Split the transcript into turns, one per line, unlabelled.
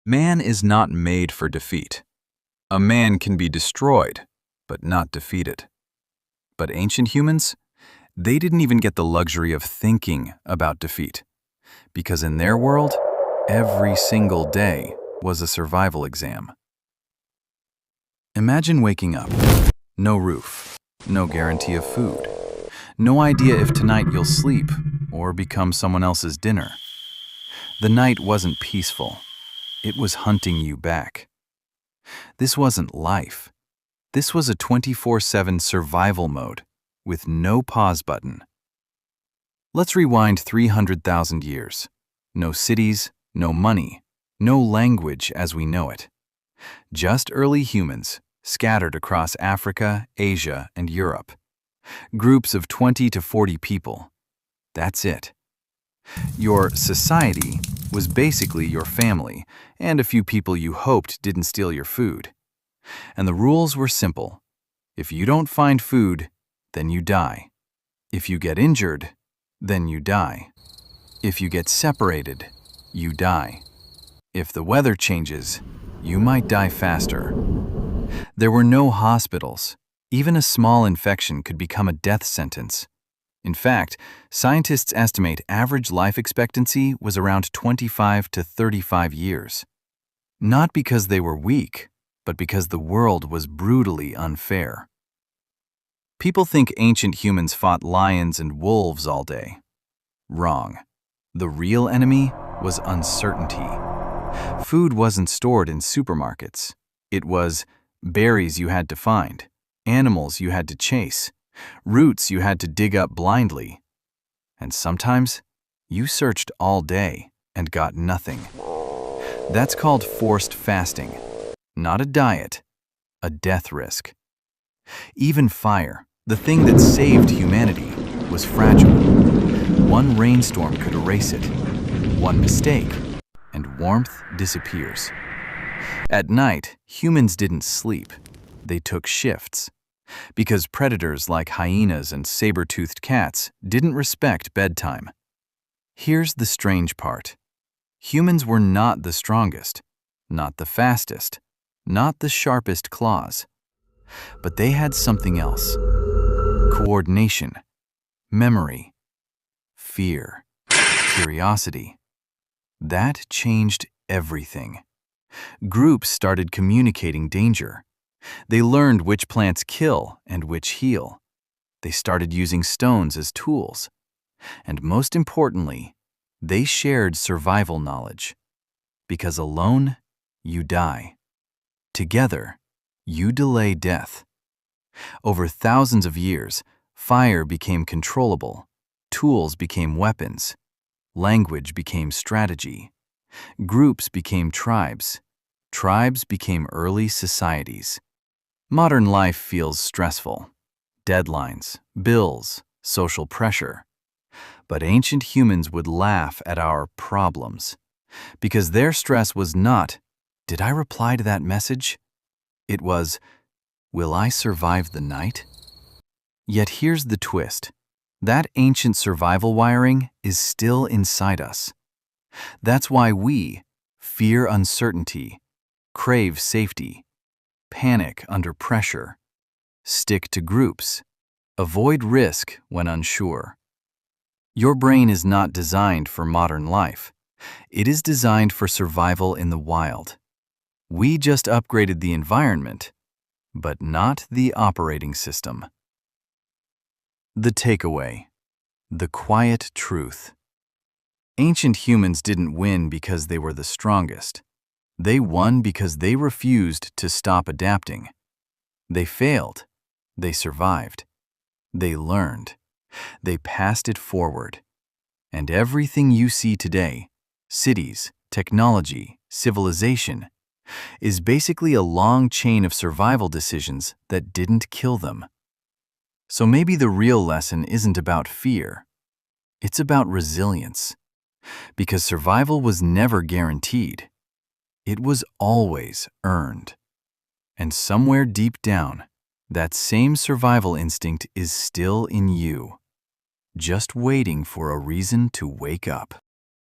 Man is not made for defeat. A man can be destroyed, but not defeated. But ancient humans, they didn't even get the luxury of thinking about defeat, because in their world, every single day was a survival exam. Imagine waking up. No roof, no guarantee of food, no idea if tonight you'll sleep or become someone else's dinner. The night wasn't peaceful. It was hunting you back. This wasn't life. This was a 24/7 survival mode with no pause button. Let's rewind 300,000 years. No cities, no money, no language as we know it. Just early humans scattered across Africa, Asia, and Europe. Groups of 20 to 40 people. That's it. Your society was basically your family and a few people you hoped didn't steal your food. And the rules were simple. If you don't find food, then you die. If you get injured, then you die. If you get separated, you die. If the weather changes, you might die faster. There were no hospitals. Even a small infection could become a death sentence. In fact, scientists estimate average life expectancy was around 25 to 35 years. Not because they were weak, but because the world was brutally unfair. People think ancient humans fought lions and wolves all day. Wrong. The real enemy was uncertainty. Food wasn't stored in supermarkets. It was berries you had to find, animals you had to chase, roots you had to dig up blindly. And sometimes, you searched all day and got nothing. That's called forced fasting. Not a diet, a death risk. Even fire, the thing that saved humanity, was fragile. One rainstorm could erase it. One mistake, and warmth disappears. At night, humans didn't sleep. They took shifts. Because predators like hyenas and saber-toothed cats didn't respect bedtime. Here's the strange part. Humans were not the strongest, not the fastest, not the sharpest claws. But they had something else. Coordination, memory, fear, curiosity. That changed everything. Groups started communicating danger. They learned which plants kill and which heal. They started using stones as tools. And most importantly, they shared survival knowledge. Because alone, you die. Together, you delay death. Over thousands of years, fire became controllable. Tools became weapons. Language became strategy. Groups became tribes. Tribes became early societies. Modern life feels stressful. Deadlines, bills, social pressure. But ancient humans would laugh at our problems. Because their stress was not, "Did I reply to that message?" It was, "Will I survive the night?" Yet here's the twist. That ancient survival wiring is still inside us. That's why we fear uncertainty, crave safety, panic under pressure, stick to groups, avoid risk when unsure. Your brain is not designed for modern life. It is designed for survival in the wild. We just upgraded the environment, but not the operating system. The takeaway, the quiet truth. Ancient humans didn't win because they were the strongest. They won because they refused to stop adapting. They failed. They survived. They learned. They passed it forward. And everything you see today, cities, technology, civilization, is basically a long chain of survival decisions that didn't kill them. So maybe the real lesson isn't about fear. It's about resilience. Because survival was never guaranteed. It was always earned. And somewhere deep down, that same survival instinct is still in you, just waiting for a reason to wake up.